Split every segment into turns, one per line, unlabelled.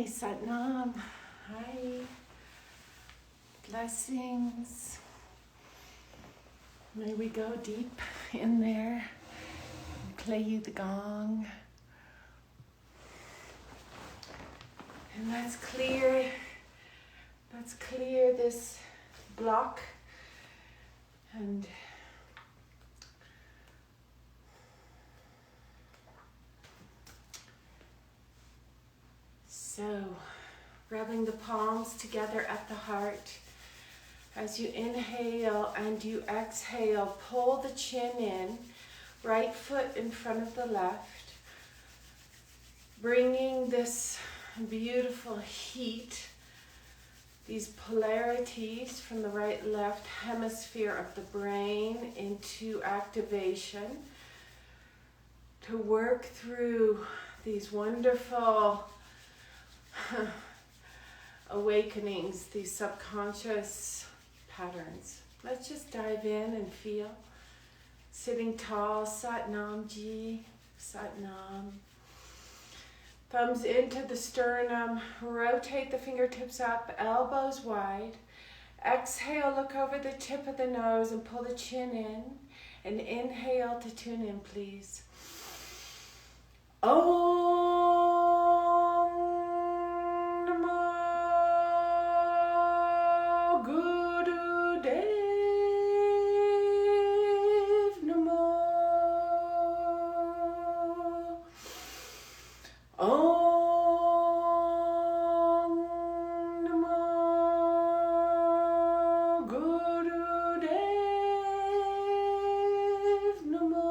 Satnam. Hi. Blessings. May we go deep in there and play you the gong. And let's clear this block and so rubbing the palms together at the heart. As you inhale and you exhale, pull the chin in, right foot in front of the left, bringing this beautiful heat, these polarities from the right left hemisphere of the brain into activation to work through these wonderful awakenings, these subconscious patterns. Let's just dive in and feel. Sitting tall, Satnam Ji, Satnam. Thumbs into the sternum, rotate the fingertips up, elbows wide. Exhale, look over the tip of the nose and pull the chin in. And inhale to tune in, please. Om Namo Guru Dev Namo. Om Namo Guru Dev Namo.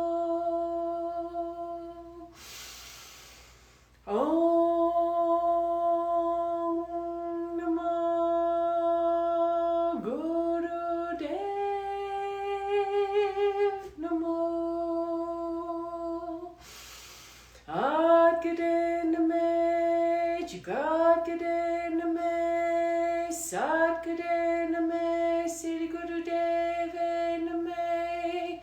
Om Namo Guru Dev Namo. Adgade Name, Jugadgade Name, Sadgade Name, Sri Guru Deve Name.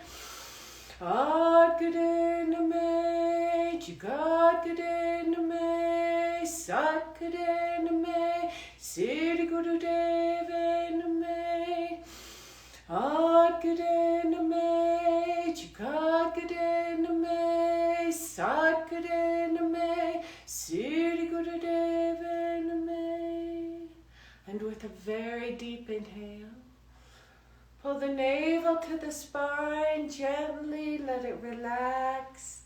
Adgade Name, Jugadgade Name, Sadgade Name, Sri Guru Deve Name. Adgade Name, Jugadgade Name, Sadgade Name, Sri Guru Deve Name. And with a very deep inhale, pull the navel to the spine, gently let it relax.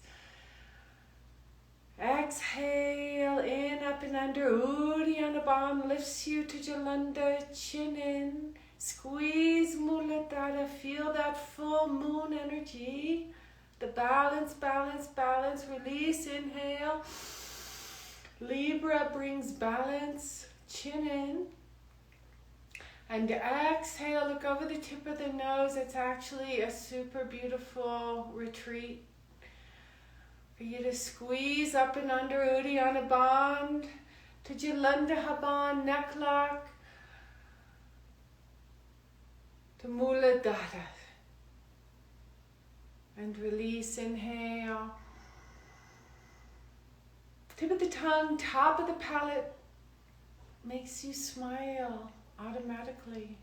Exhale, in, up and under. Uddiyana Band lifts you to Jalanda, chin in. Squeeze Muladhara, feel that full moon energy. The balance, balance, balance. Release, inhale. Libra brings balance, chin in. And exhale, look over the tip of the nose. It's actually a super beautiful retreat. For you to squeeze up and under Uddiyana Band to Jalanda Haban, neck lock, to Muladhara. And release, inhale. Tip of the tongue, top of the palate makes you smile automatically.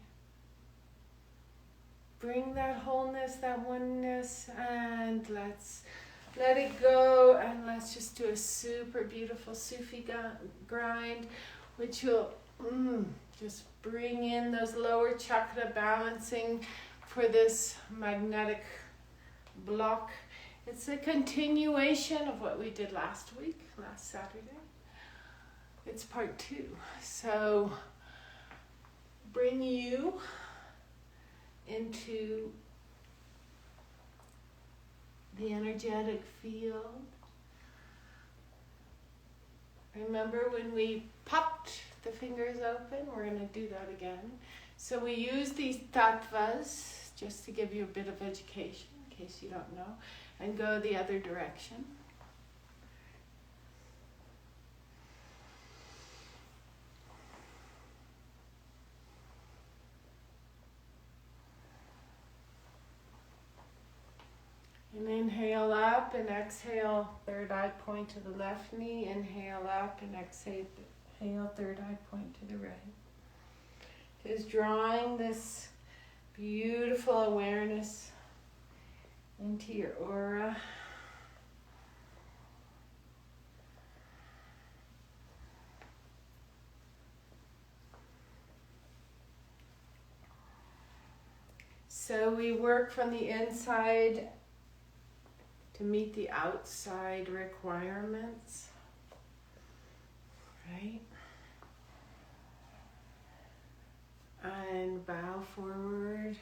Bring that wholeness, that oneness, and let's let it go, and let's just do a super beautiful Sufi grind, which will just bring in those lower chakra balancing for this magnetic block. It's a continuation of what we did last Saturday. It's part 2. So bring you into the energetic field. Remember when we popped the fingers open? We're going to do that again. So we use these tattvas just to give you a bit of education in case you don't know, and go the other direction. And inhale up and exhale, third eye point to the left knee. Inhale up and exhale exhale, third eye point to the right. Just drawing this beautiful awareness into your aura. So we work from the inside to meet the outside requirements, right? And bow forward.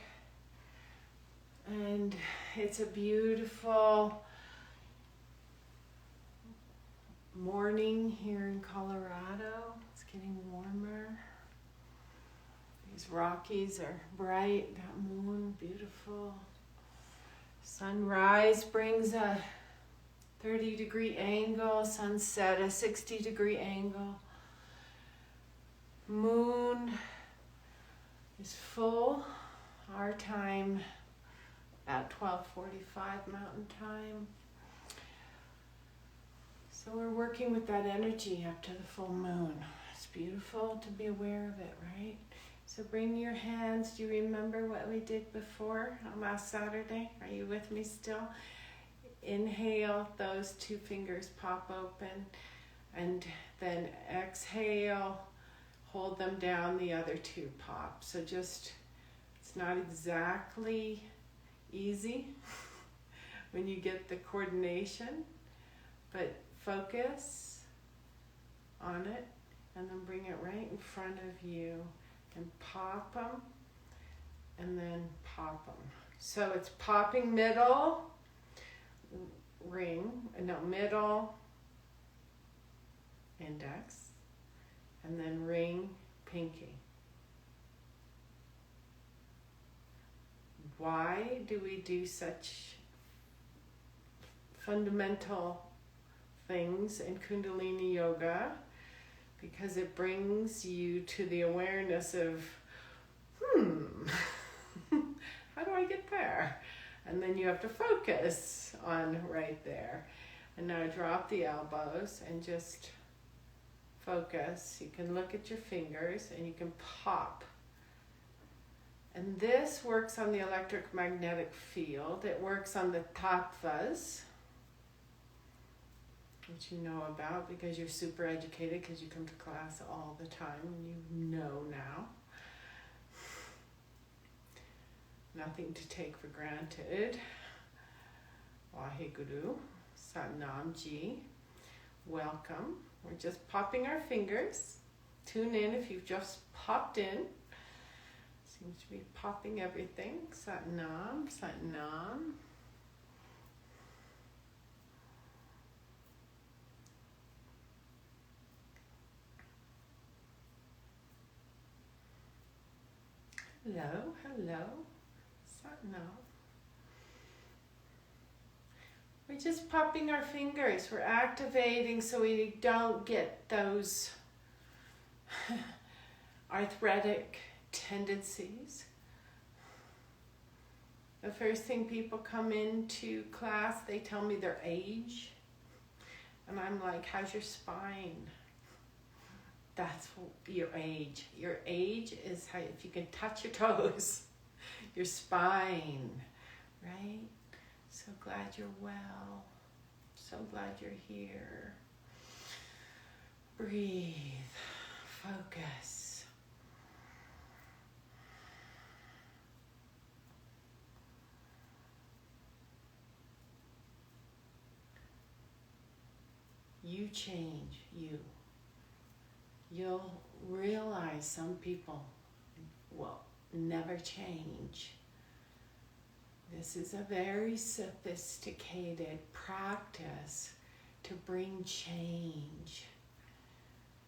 And it's a beautiful morning here in Colorado. It's getting warmer. These Rockies are bright, that moon, beautiful. Sunrise brings a 30-degree angle, sunset a 60-degree angle. Moon is full, our time at 12:45 Mountain Time. So we're working with that energy up to the full moon. It's beautiful to be aware of it, right? So bring your hands. Do you remember what we did before on last Saturday? Are you with me still? Inhale, those two fingers pop open, and then exhale, hold them down, the other two pop. So just, it's not exactly easy when you get the coordination, but focus on it and then bring it right in front of you and pop them and then pop them. So it's popping middle, middle, index, and then ring, pinky. Why do we do such fundamental things in Kundalini Yoga? Because it brings you to the awareness of, how do I get there? And then you have to focus on right there. And now drop the elbows and just focus. You can look at your fingers and you can pop. And this works on the electromagnetic field. It works on the tattvas, which you know about because you're super educated, because you come to class all the time and you know now. Nothing to take for granted. Waheguru, Satnam Ji, welcome. We're just popping our fingers. Tune in if you've just popped in. Seems to be popping everything. Satnam, Satnam. Hello, hello. Satnam. We're just popping our fingers. We're activating so we don't get those arthritic tendencies. The first thing people come into class, they tell me their age. And I'm like, how's your spine? That's your age. Your age is how, if you can touch your toes, your spine, right? So glad you're well. So glad you're here. Breathe. Focus. You change, you. You'll realize some people will never change. This is a very sophisticated practice to bring change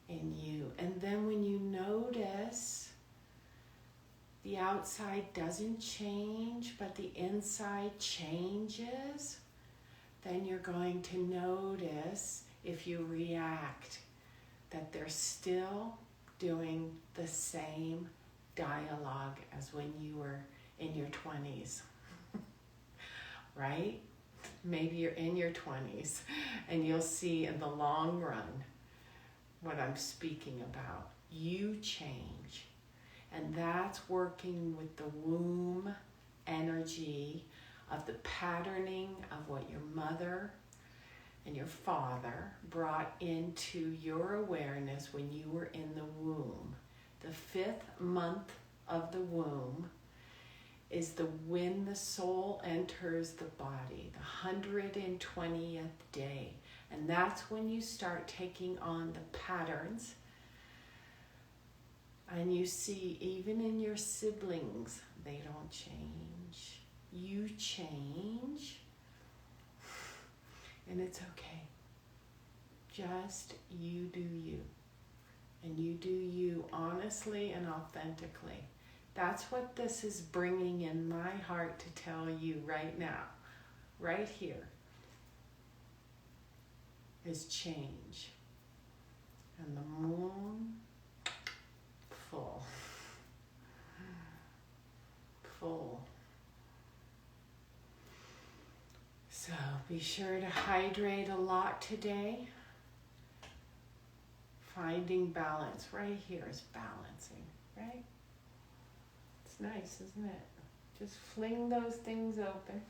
in you. And then when you notice the outside doesn't change, but the inside changes, then you're going to notice, if you react, that they're still doing the same dialogue as when you were in your 20s, right? Maybe you're in your 20s and you'll see in the long run what I'm speaking about. You change. And that's working with the womb energy of the patterning of what your mother and your father brought into your awareness when you were in the womb. The 5th month of the womb is when the soul enters the body, the 120th day. And that's when you start taking on the patterns. And you see, even in your siblings, they don't change. You change. And it's okay. Just you do you. And you do you honestly and authentically. That's what this is bringing in my heart to tell you right now, right here, is change. And the moon, full. Full. So be sure to hydrate a lot today. Finding balance. Right here is balancing, right? It's nice, isn't it? Just fling those things open,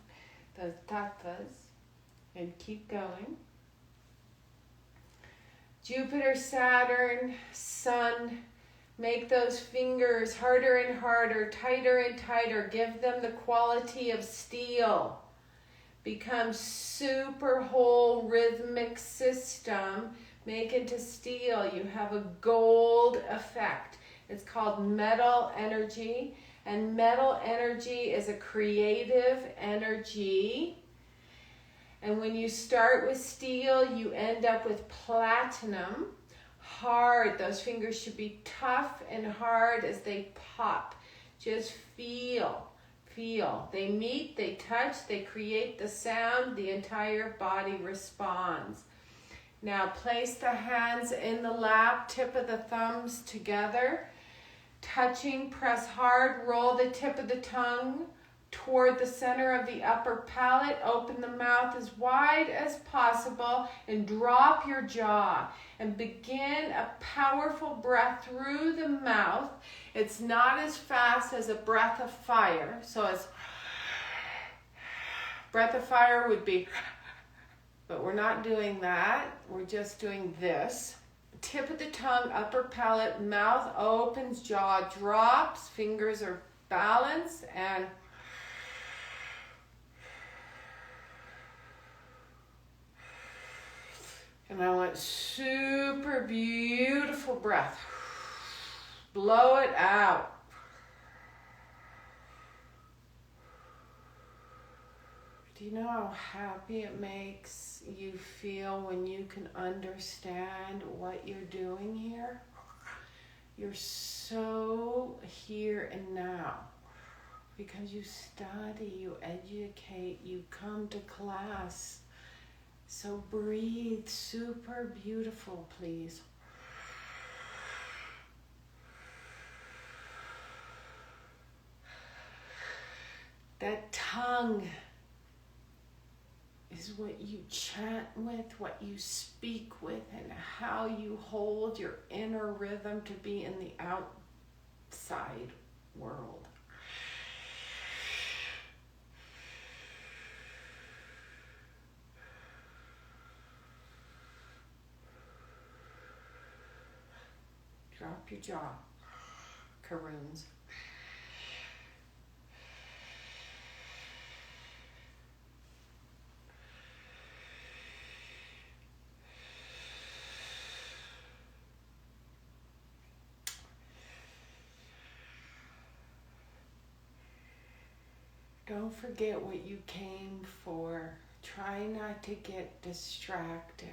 those tattvas, and keep going. Jupiter, Saturn, Sun, make those fingers harder and harder, tighter and tighter. Give them the quality of steel. Become super whole rhythmic system. Make into steel. You have a gold effect. It's called metal energy. And metal energy is a creative energy. And when you start with steel, you end up with platinum. Hard. Those fingers should be tough and hard as they pop. Just feel. Feel. They meet, they touch, they create the sound. The entire body responds. Now place the hands in the lap, tip of the thumbs together. Touching, press hard, roll the tip of the tongue toward the center of the upper palate. Open the mouth as wide as possible and drop your jaw. And begin a powerful breath through the mouth. It's not as fast as a breath of fire. So it's breath of fire would be, but we're not doing that. We're just doing this. Tip of the tongue, upper palate, mouth opens, jaw drops, fingers are balanced, and I want super beautiful breath. Blow it out. Do you know how happy it makes you feel when you can understand what you're doing here? You're so here and now because you study, you educate, you come to class. So breathe super beautiful, please. That tongue is what you chant with, what you speak with, and how you hold your inner rhythm to be in the outside world. Drop your jaw, Karoons. Don't forget what you came for. Try not to get distracted.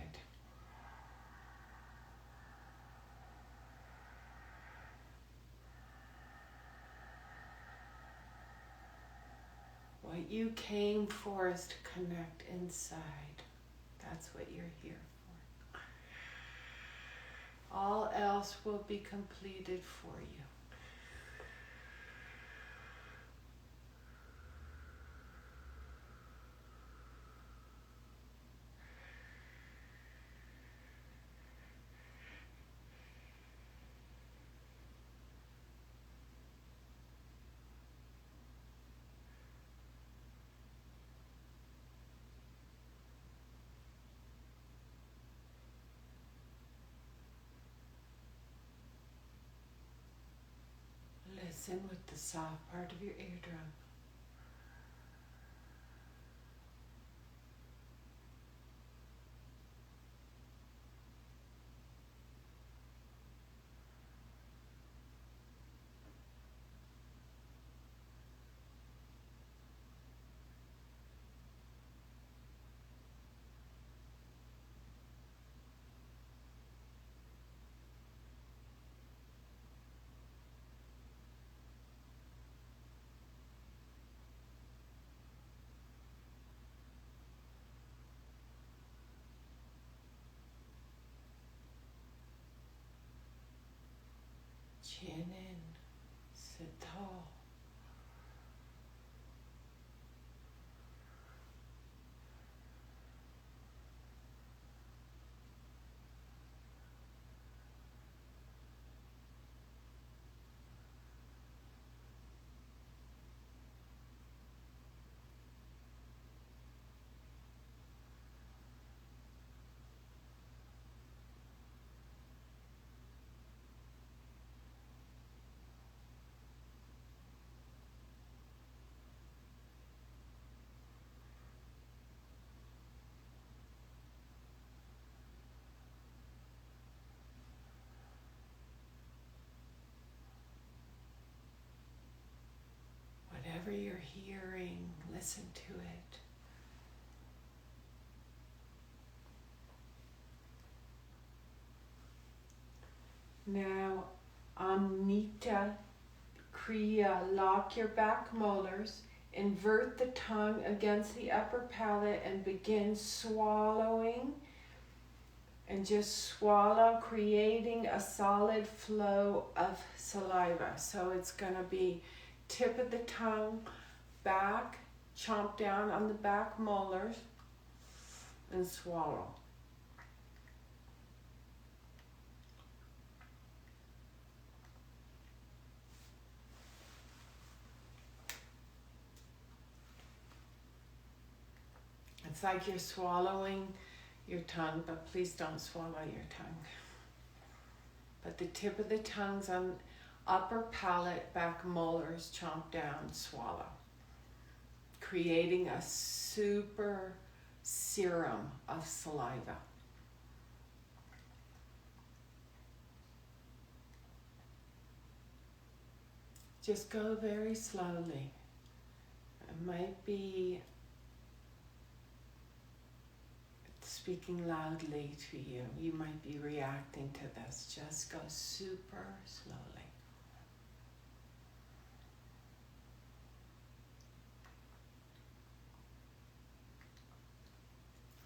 What you came for is to connect inside. That's what you're here for. All else will be completed for you. Listen with the soft part of your eardrum. Chin in, sit tall. Whatever you're hearing, listen to it. Now, Amrita Kriya, lock your back molars, invert the tongue against the upper palate and begin swallowing. And just swallow, creating a solid flow of saliva. So it's going to be tip of the tongue, back, chomp down on the back molars, and swallow. It's like you're swallowing your tongue, but please don't swallow your tongue. But the tip of the tongue's on upper palate, back molars, chomp down, swallow. Creating a super serum of saliva. Just go very slowly. It might be speaking loudly to you. You might be reacting to this. Just go super slowly.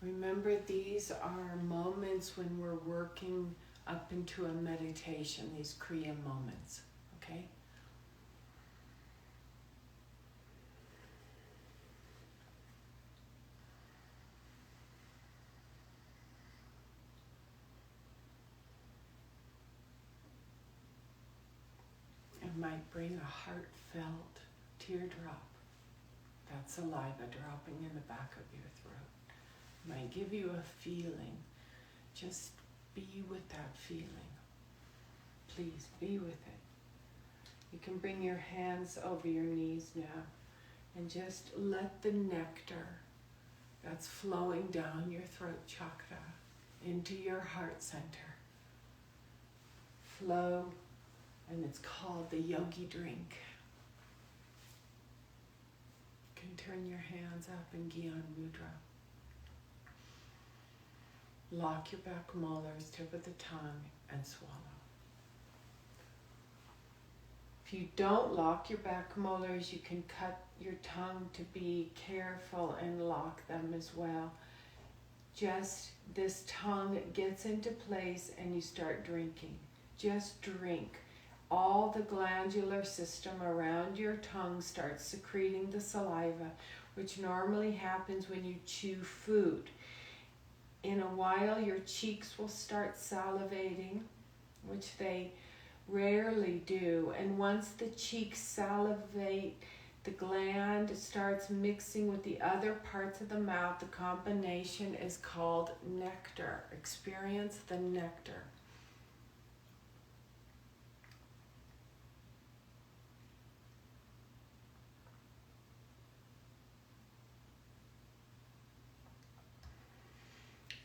Remember, these are moments when we're working up into a meditation, these Kriya moments, okay? It might bring a heartfelt teardrop. That's saliva dropping in the back of your throat. It might give you a feeling. Just be with that feeling. Please be with it. You can bring your hands over your knees now and just let the nectar that's flowing down your throat chakra into your heart center flow. And it's called the yogi drink. You can turn your hands up in Gyan Mudra. Lock your back molars, tip of the tongue, and swallow. If you don't lock your back molars, you can cut your tongue to be careful and lock them as well. Just this tongue gets into place and you start drinking. Just drink. All the glandular system around your tongue starts secreting the saliva, which normally happens when you chew food. In a while, your cheeks will start salivating, which they rarely do. And once the cheeks salivate, the gland starts mixing with the other parts of the mouth. The combination is called nectar. Experience the nectar.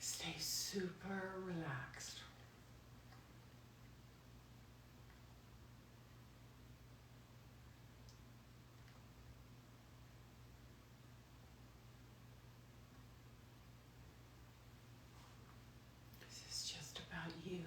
Stay super relaxed. This is just about you.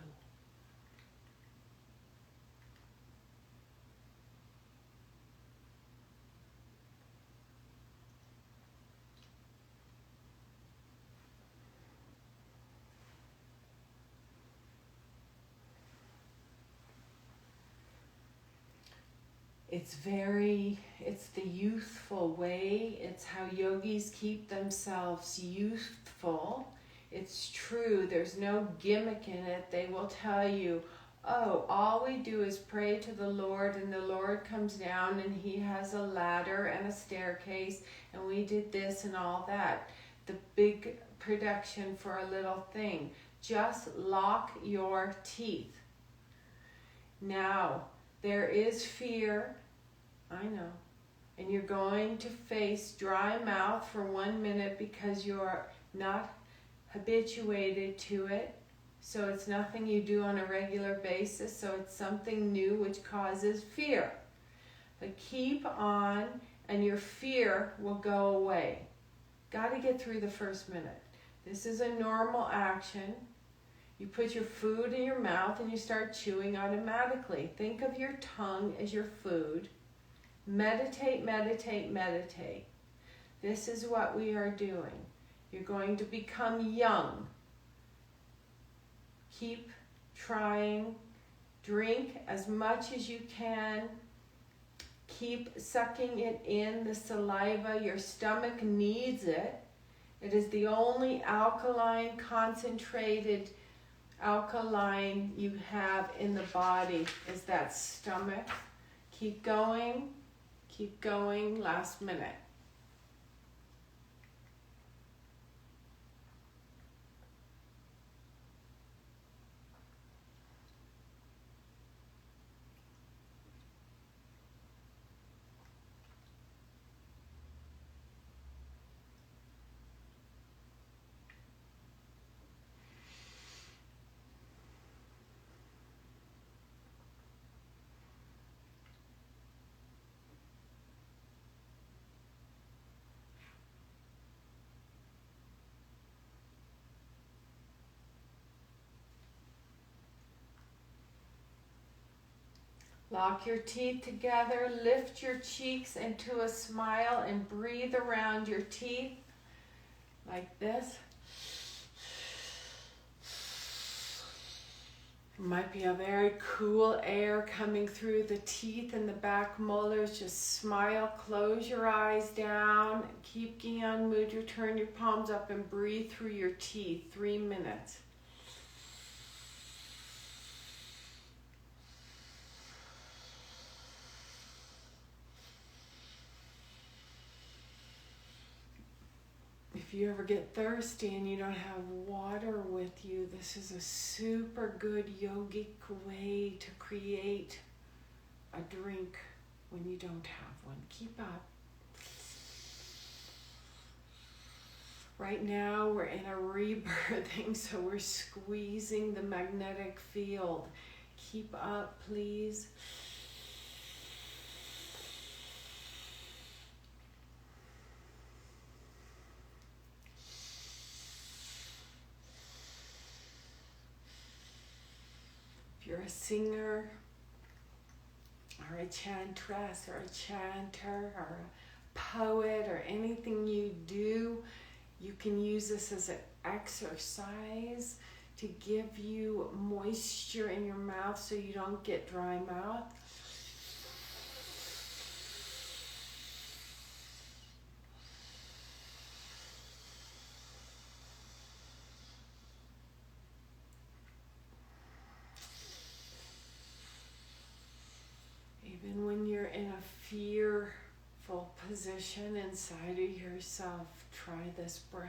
It's the youthful way. It's how yogis keep themselves youthful. It's true. There's no gimmick in it. They will tell you, oh, all we do is pray to the Lord, and the Lord comes down and he has a ladder and a staircase, and we did this and all that. The big production for a little thing. Just lock your teeth. Now, there is fear, I know, and you're going to face dry mouth for 1 minute because you're not habituated to it. So it's nothing you do on a regular basis, so it's something new which causes fear. But keep on and your fear will go away. Got to get through the first minute. This is a normal action. You put your food in your mouth and you start chewing automatically. Think of your tongue as your food. Meditate, meditate, meditate. This is what we are doing. You're going to become young. Keep trying. Drink as much as you can. Keep sucking it in, the saliva. Your stomach needs it. It is the only alkaline, concentrated alkaline you have in the body, is that stomach. Keep going, last minute. Lock your teeth together, lift your cheeks into a smile and breathe around your teeth like this. It might be a very cool air coming through the teeth and the back molars. Just smile, close your eyes down, keep Gyan Mudra, turn your palms up and breathe through your teeth, 3 minutes. If you ever get thirsty and you don't have water with you, this is a super good yogic way to create a drink when you don't have one. Keep up. Right now we're in a rebirthing, so we're squeezing the magnetic field. Keep up, please. If you're a singer or a chantress or a chanter or a poet or anything you do, you can use this as an exercise to give you moisture in your mouth so you don't get dry mouth. Even when you're in a fearful position inside of yourself, try this breath.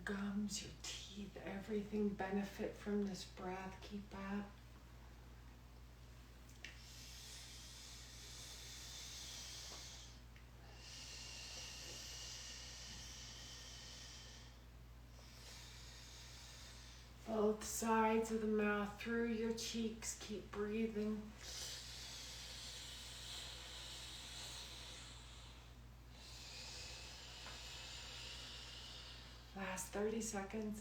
gums, your teeth, everything benefit from this breath. Keep up. Both sides of the mouth, through your cheeks, keep breathing. Last 30 seconds.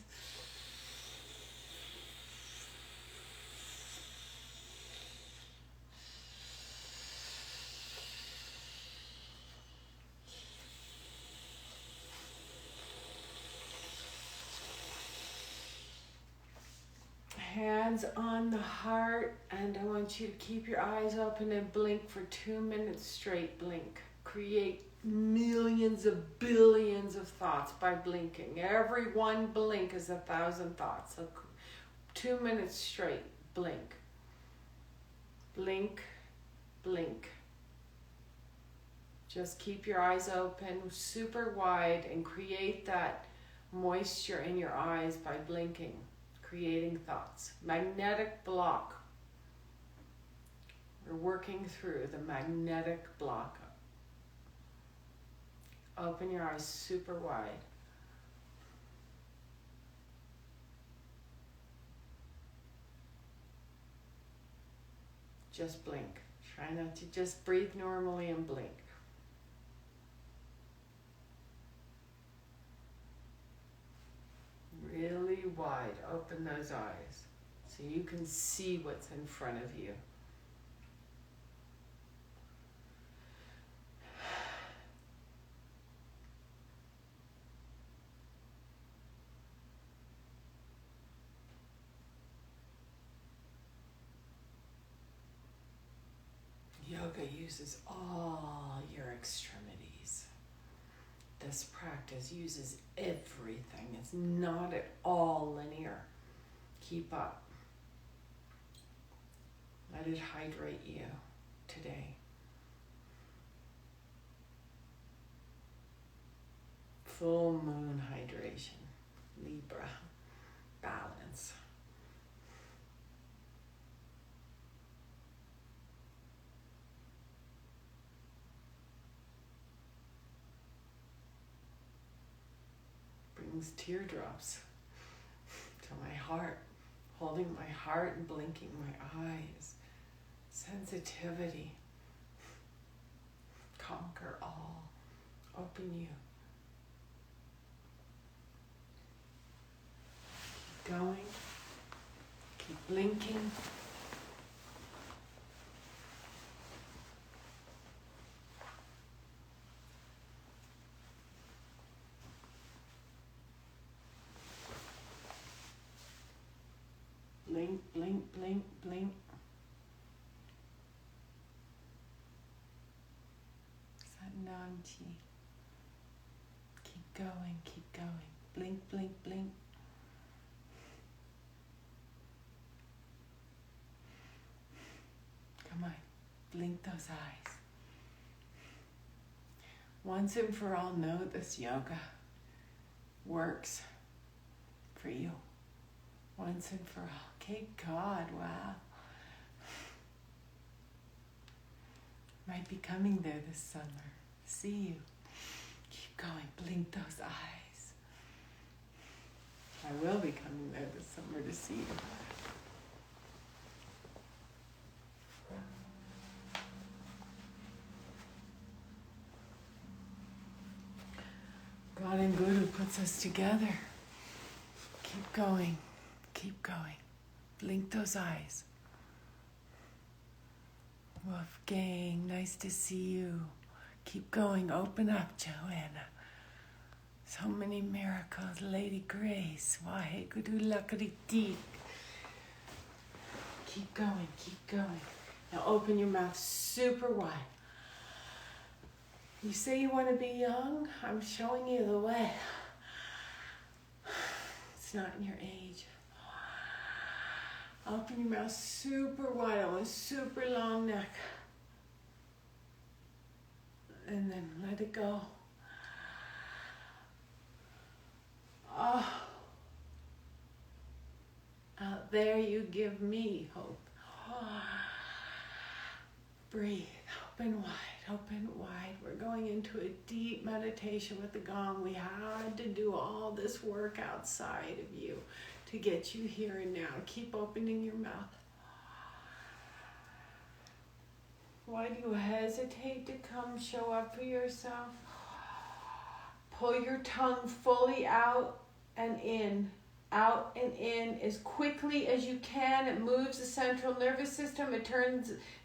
Hands on the heart, and I want you to keep your eyes open and blink for 2 minutes straight. Blink. Create millions of billions of thoughts by blinking. Every one blink is 1,000 thoughts. So 2 minutes straight. Blink. Blink. Blink. Just keep your eyes open super wide and create that moisture in your eyes by blinking. Creating thoughts. Magnetic block. We're working through the magnetic block. Open your eyes super wide. Just blink. Try not to just breathe normally and blink. Really wide, open those eyes so you can see what's in front of you. Yoga uses all your extremities. This practice uses everything. It's not at all linear. Keep up. Let it hydrate you today. Full moon hydration. Libra. Balance. Brings teardrops to my heart, holding my heart and blinking my eyes. Sensitivity. Conquer all. Open you. Keep going. Keep blinking. Blink, blink, blink, blink. Satnamji. Keep going, keep going. Blink, blink, blink. Come on, blink those eyes. Once and for all, know this yoga works for you. Once and for all. Okay, God, wow. Might be coming there this summer. See you. Keep going. Blink those eyes. I will be coming there this summer to see you. God and Guru puts us together. Keep going. Keep going. Blink those eyes. Wolfgang, nice to see you. Keep going. Open up, Joanna. So many miracles. Lady Grace. Waheguru Lakritik. Keep going. Keep going. Now open your mouth super wide. You say you want to be young? I'm showing you the way. It's not in your age. Open your mouth super wide. I want a super long neck. And then let it go. Oh, out there you give me hope. Breathe, open wide. We're going into a deep meditation with the gong. We had to do all this work outside of you to get you here and now. Keep opening your mouth. Why do you hesitate to come show up for yourself? Pull your tongue fully out and in. Out and in as quickly as you can. It moves the central nervous system. It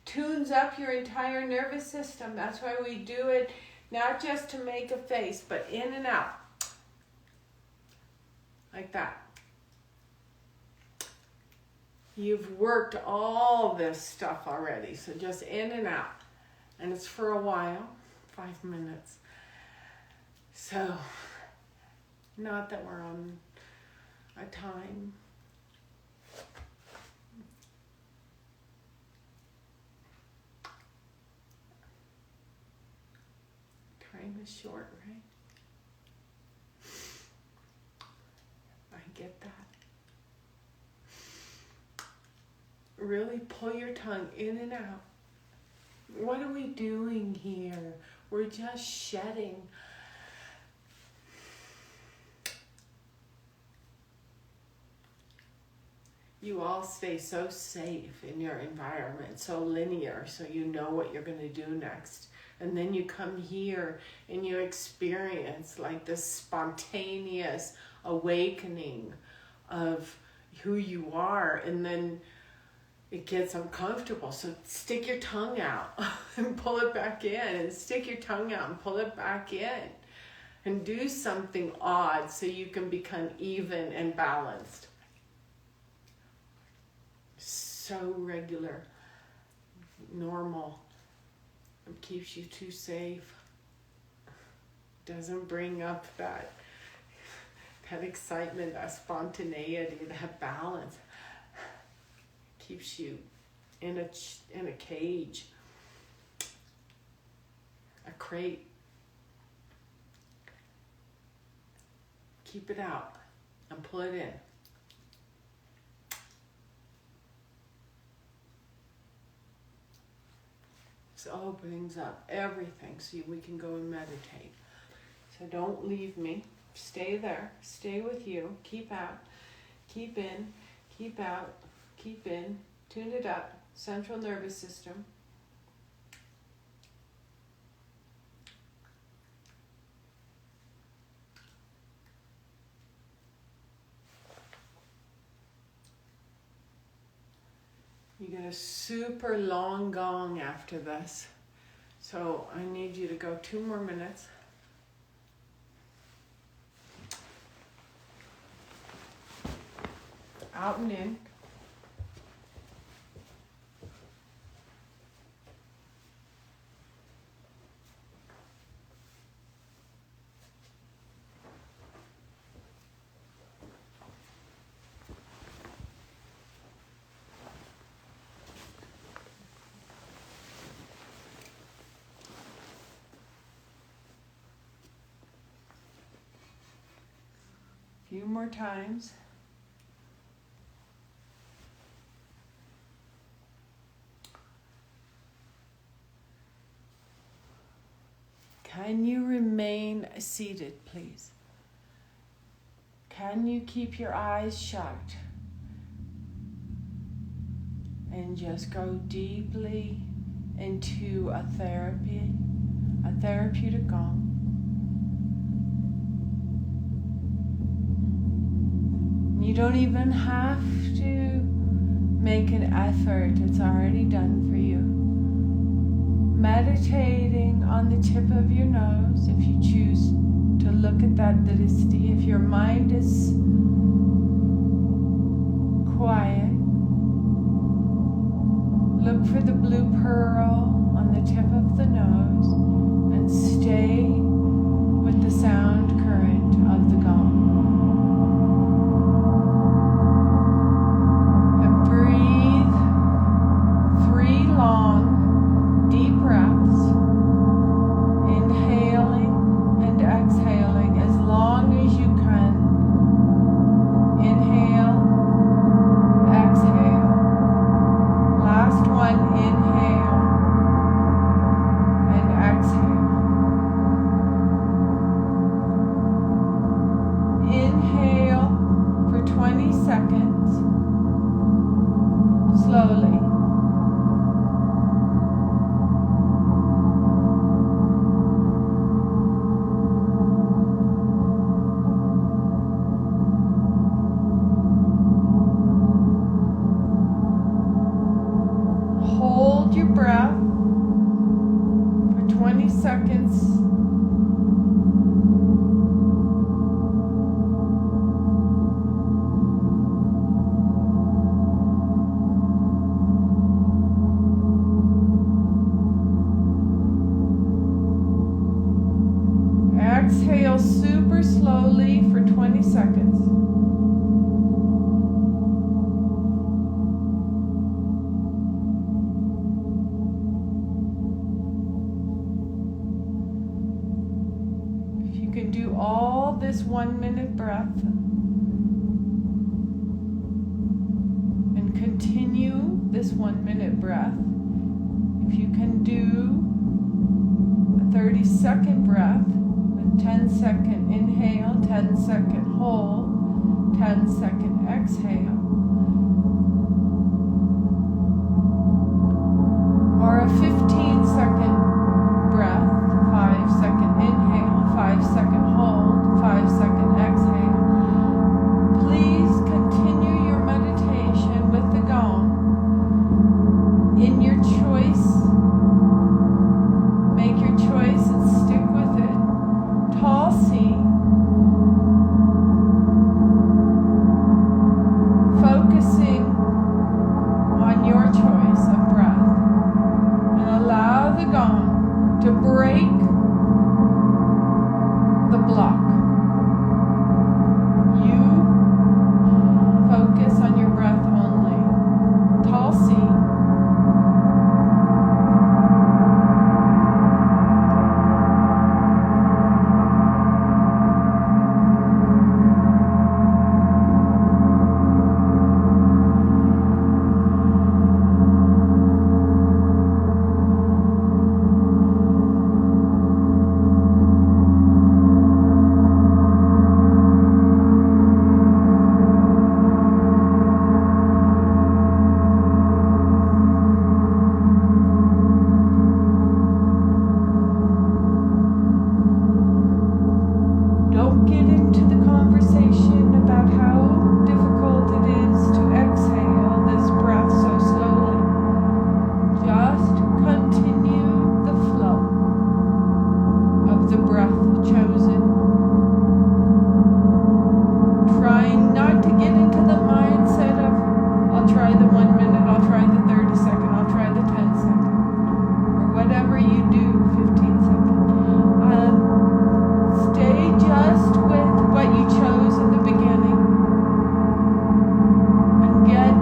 tunes up your entire nervous system. That's why we do it, not just to make a face, but in and out. Like that. You've worked all this stuff already, so just in and out. And it's for a while, 5 minutes. So, not that we're on a time. Time is short, right? I get that. Really pull your tongue in and out. What are we doing here? We're just shedding. You all stay so safe in your environment, so linear, so you know what you're going to do next. And then you come here and you experience like this spontaneous awakening of who you are, and then it gets uncomfortable. So stick your tongue out and pull it back in, and stick your tongue out and pull it back in, and do something odd so you can become even and balanced. So regular, normal. It keeps you too safe. Doesn't bring up that excitement, that spontaneity, that balance. Keeps you in a cage, a crate. Keep it out and pull it in. This opens up everything so we can go and meditate. So don't leave me. Stay there. Stay with you. Keep out. Keep in. Keep out. Keep in. Tune it up. Central nervous system. You get a super long gong after this. So I need you to go 2 more minutes. Out and in. Few more times. Can you remain seated, please? Can you keep your eyes shut and just go deeply into a therapeutic gong? You don't even have to make an effort. It's already done for you. Meditating on the tip of your nose, if you choose to look at that drishti. If your mind is quiet, look for the blue pearl on the tip of the nose and stay with the sound current of the gong. Inhaling and exhaling as long as you can. breath for 20 seconds. Exhale super slowly for 20 seconds. If you can do all this 1 minute breath and continue this 1 minute breath, if you can do a 30-second breath, 10-second inhale, 10-second hold, 10-second exhale. Or a 15-second breath, 5-second inhale, 5-second hold, 5-second exhale. Please continue your meditation with the gong in your choice. Make your choice and stick with it. Tall C, focusing on your choice of breath, and allow the gong to break the block. You focus on your breath only. Tall C. Don't get into the conversation about how difficult it is to exhale this breath so slowly. Just continue the flow of the breath chosen. Trying not to get into the mindset of, I'll try the 1 minute, I'll try the 30 second, I'll try the 10 second, or whatever you do, 15 second. Stay just with what you chose in the beginning and get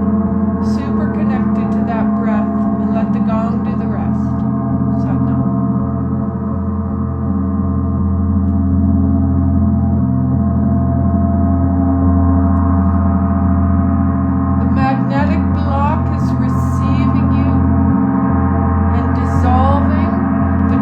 super connected to that breath and let the gong do the rest. Satnam. The magnetic block is receiving you and dissolving the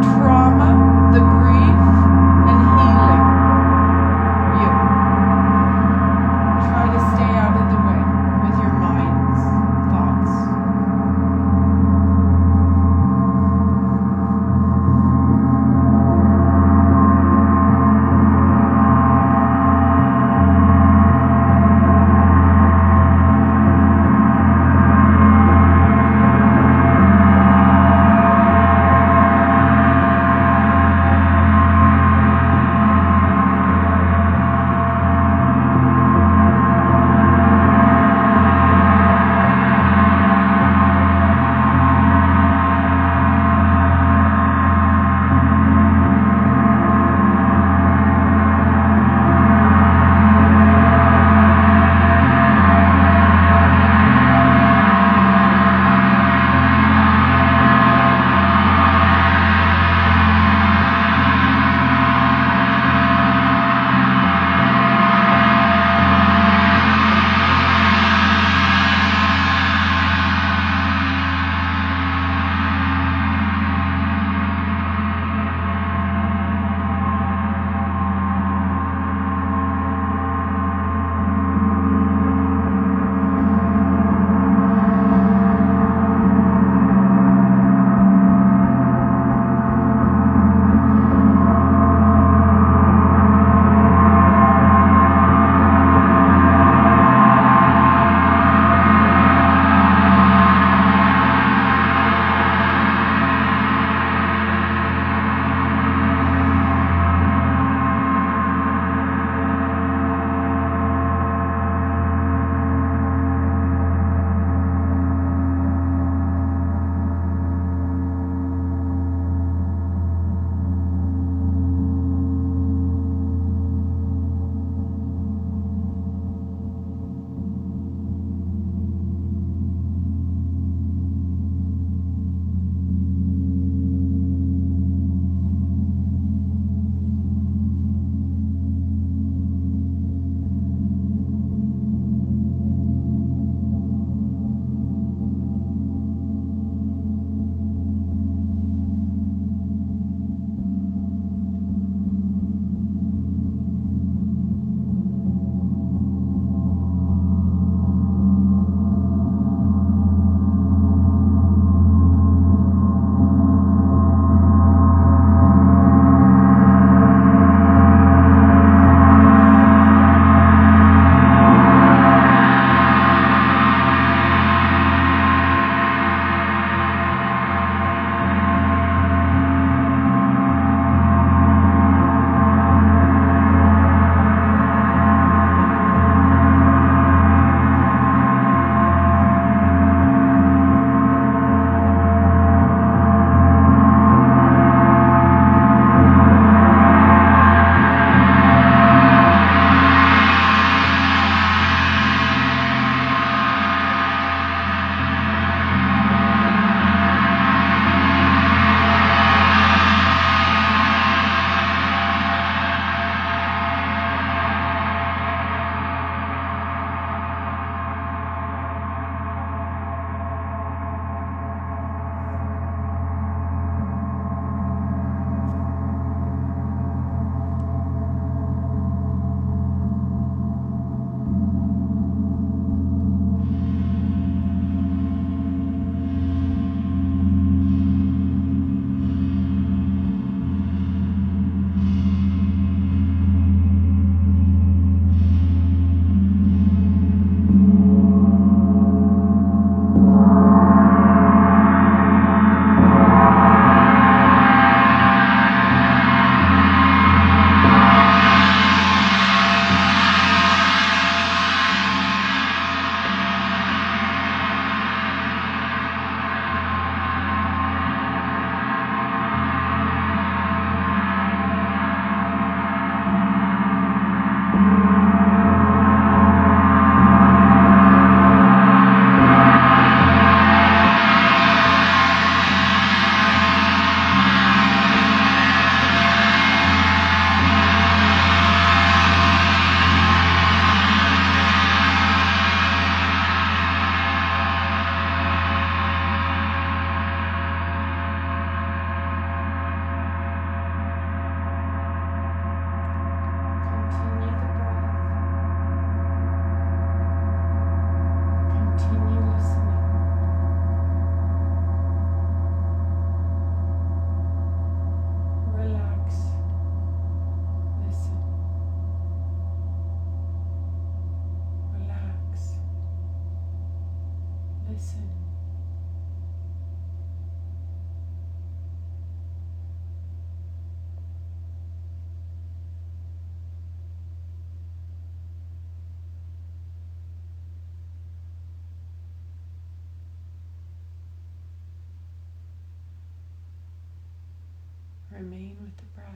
Remain with the breath.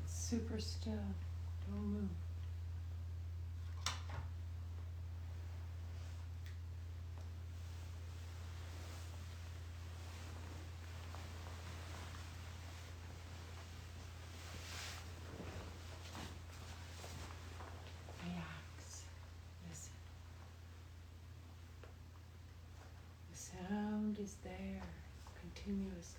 It's super still. Don't move. Relax. Listen. The sound is there continuously.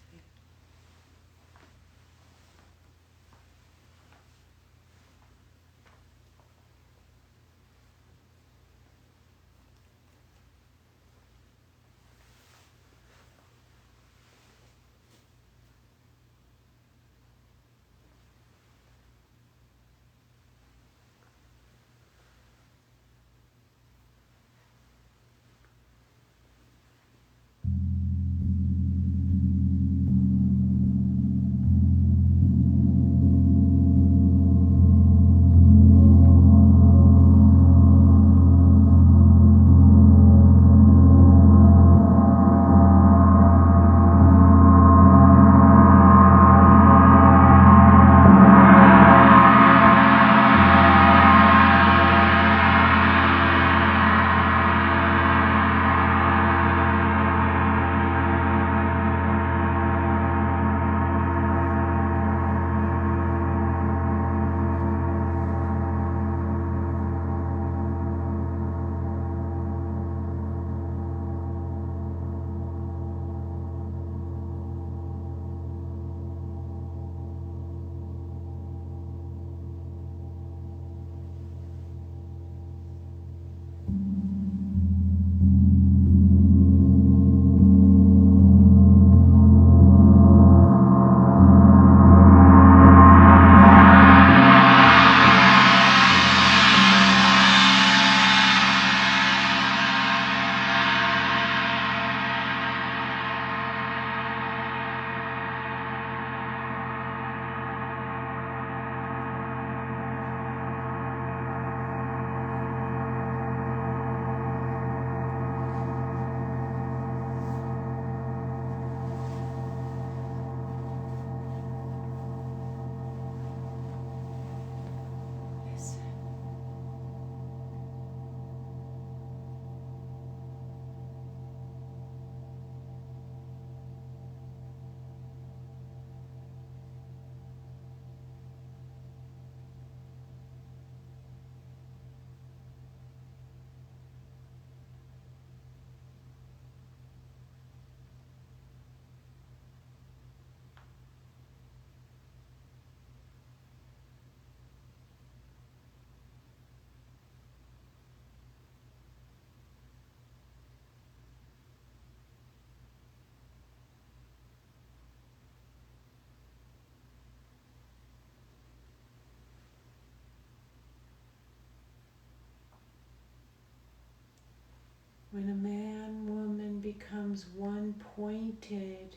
When a man, woman becomes one-pointed,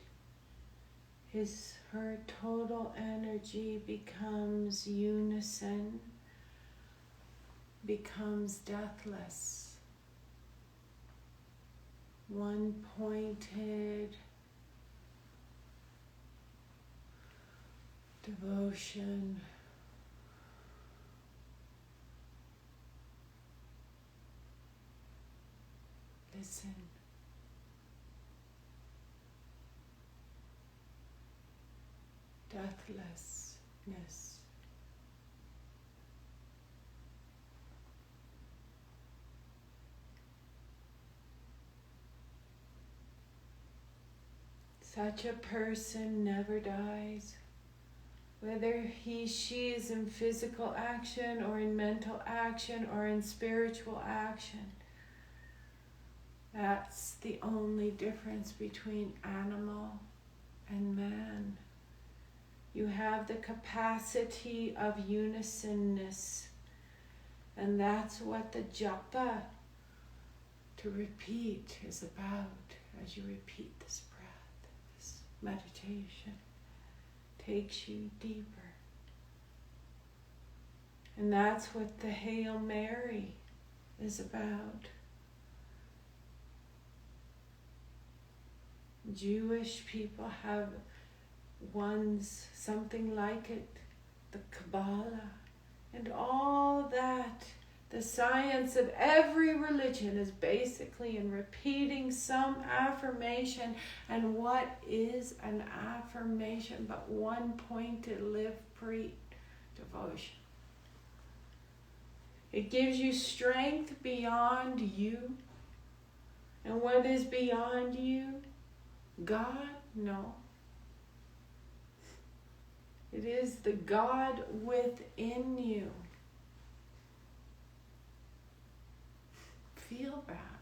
her total energy becomes unison, becomes deathless. One-pointed devotion. Listen. Deathlessness. Such a person never dies. Whether she is in physical action or in mental action or in spiritual action. That's the only difference between animal and man. You have the capacity of unisonness, and that's what the japa, to repeat, is about as you repeat this breath. This meditation takes you deeper. And that's what the Hail Mary is about. Jewish people have one's something like it, the Kabbalah, and all that. The science of every religion is basically in repeating some affirmation. And what is an affirmation but one pointed live, preach, devotion? It gives you strength beyond you. And what is beyond you? God? No. It is the God within you. Feel that.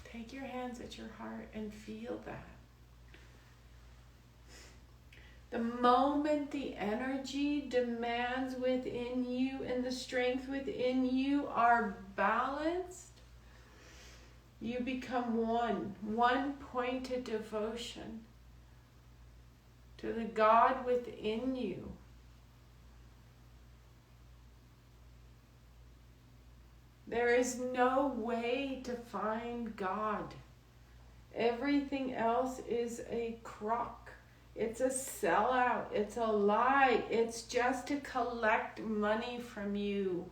Take your hands at your heart and feel that. The moment the energy demands within you and the strength within you are balanced, you become one pointed devotion to the God within you. There is no way to find God. Everything else is a crock. It's a sellout. It's a lie. It's just to collect money from you.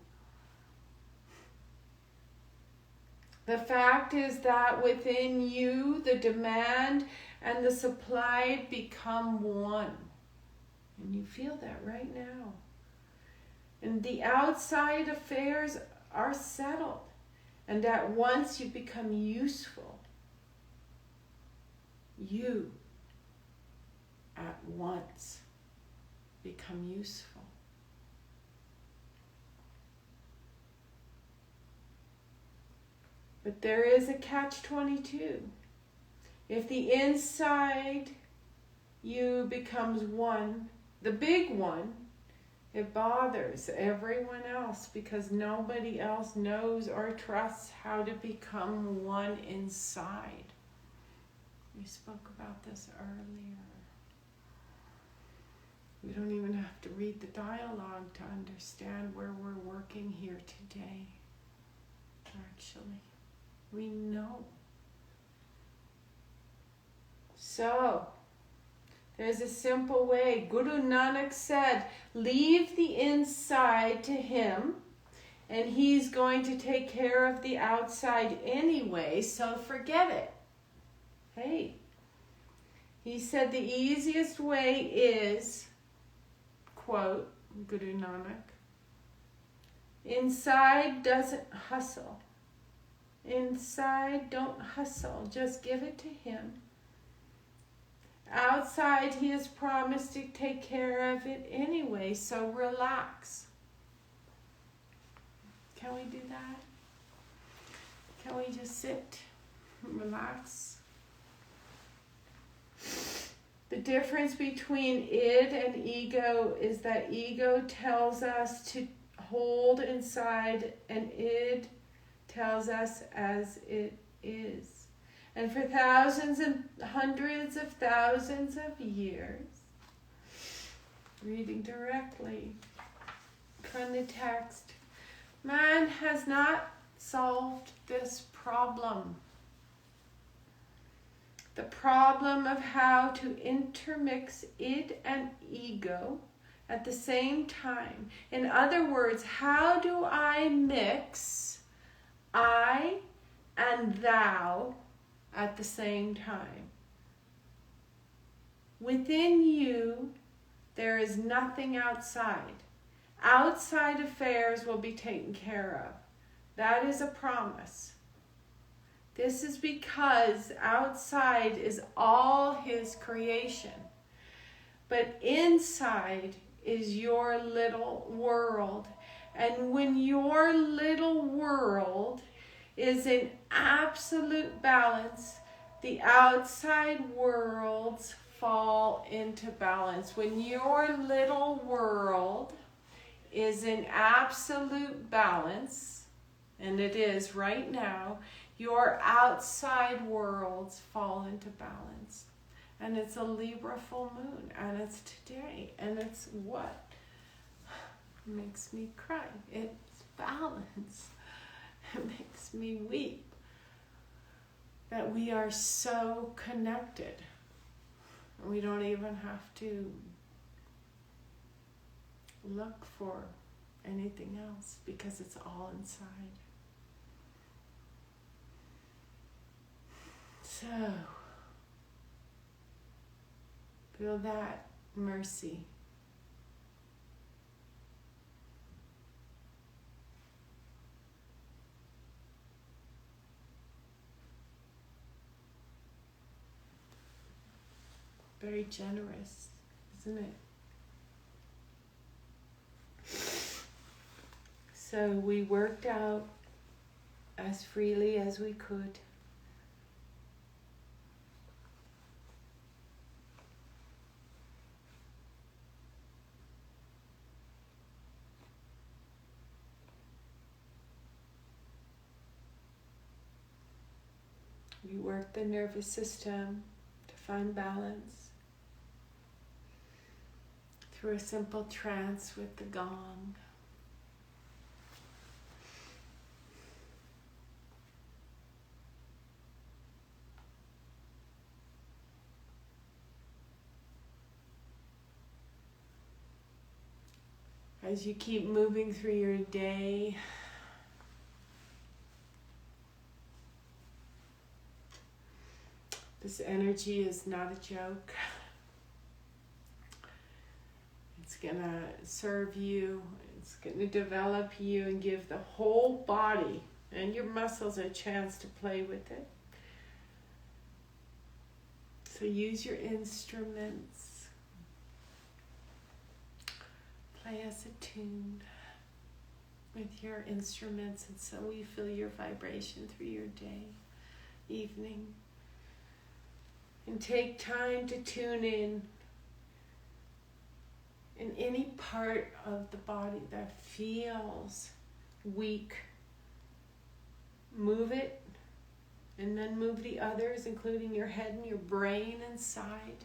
The fact is that within you, the demand and the supply become one. And you feel that right now. And the outside affairs are settled. And at once you become useful. You at once become useful. But there is a catch-22. If the inside you becomes one, the big one, it bothers everyone else because nobody else knows or trusts how to become one inside. We spoke about this earlier. We don't even have to read the dialogue to understand where we're working here today. Actually, we know. So, there's a simple way. Guru Nanak said, leave the inside to him, and he's going to take care of the outside anyway, so forget it. Hey, he said the easiest way is, quote, Guru Nanak, inside doesn't hustle. Inside don't hustle, just give it to him. Outside, he has promised to take care of it anyway, so relax. Can we do that? Can we just sit and relax? The difference between id and ego is that ego tells us to hold inside and id tells us as it is. And for thousands and hundreds of thousands of years, reading directly from the text, man has not solved this problem. The problem of how to intermix id and ego at the same time. In other words, how do I mix I and thou at the same time? Within you, there is nothing outside. Outside affairs will be taken care of. That is a promise. This is because outside is all his creation. But inside is your little world. And when your little world is in absolute balance, the outside worlds fall into balance. When your little world is in absolute balance, and it is right now, your outside worlds fall into balance. And it's a Libra full moon, and it's today, and it's what makes me cry. It's balance. It makes me weep that we are so connected. We don't even have to look for anything else because it's all inside. So, feel that mercy. Very generous, isn't it? So we worked out as freely as we could. We worked the nervous system to find balance through a simple trance with the gong. As you keep moving through your day, this energy is not a joke. It's gonna serve you, it's gonna develop you and give the whole body and your muscles a chance to play with it. So use your instruments. Play us a tune with your instruments, and so we feel your vibration through your day, evening. And take time to tune in any part of the body that feels weak. Move it, and then move the others, including your head and your brain inside.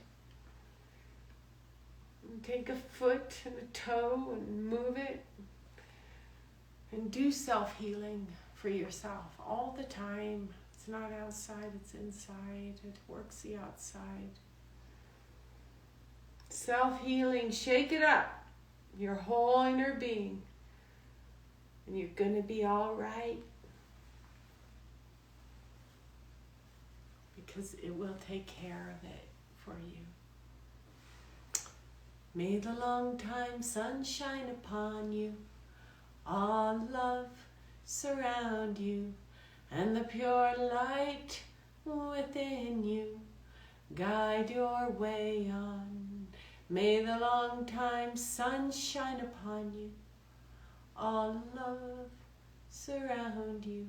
And take a foot and a toe and move it. And do self-healing for yourself all the time. It's not outside, it's inside. It works the outside. Self-healing, shake it up, your whole inner being. And you're going to be all right. Because it will take care of it for you. May the long time sun shine upon you, all love surround you, and the pure light within you guide your way on. May the long time sun shine upon you, all love surround you,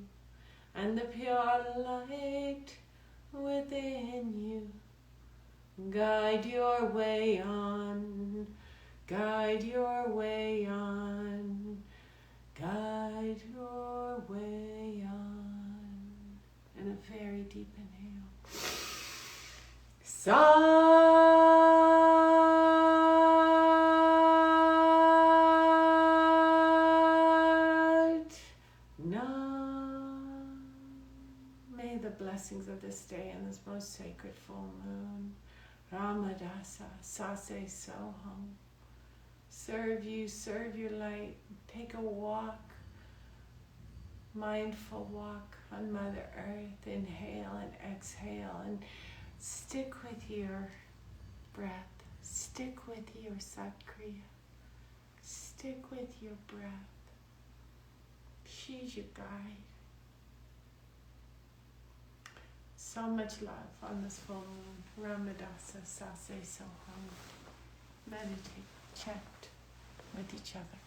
and the pure light within you guide your way on, guide your way on, guide your way on. And a very deep inhale. Sat Nam. May the blessings of this day and this most sacred full moon, Ramadasa, Sase Soham, serve you, serve your light. Take a walk, mindful walk on Mother Earth. Inhale and exhale, and stick with your breath. Stick with your Satkriya. Stick with your breath. She's your guide. So much love on this full moon. Ramadasa, Sase Soham. Meditate, chat with each other.